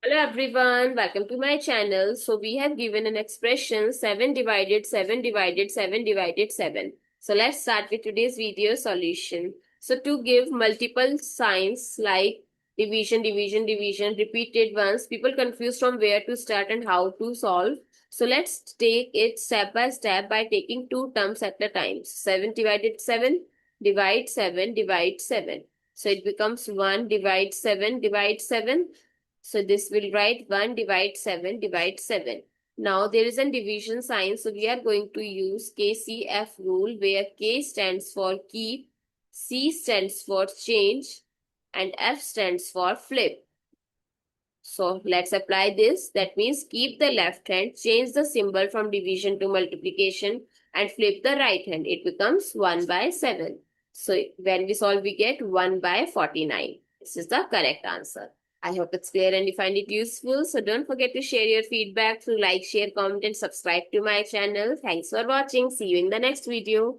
Hello everyone, welcome to my channel. So we have given an expression 7 divided 7 divided 7 divided 7. So let's start with today's video solution. So to give multiple signs like division, division, division repeated once, people confused from where to start and how to solve. So let's take it step by step by taking two terms at a time. 7 divided 7, divide 7, divide 7. So it becomes 1 divide 7, divide 7. So this will write 1 divide 7 divide 7. Now there is a division sign. So we are going to use KCF rule where K stands for keep, C stands for change, and F stands for flip. So let's apply this. That means keep the left hand, change the symbol from division to multiplication, and flip the right hand. It becomes 1 by 7. So when we solve, we get 1 by 49. This is the correct answer. I hope it's clear and you find it useful. So don't forget to share your feedback through like, share, comment, and subscribe to my channel. Thanks for watching. See you in the next video.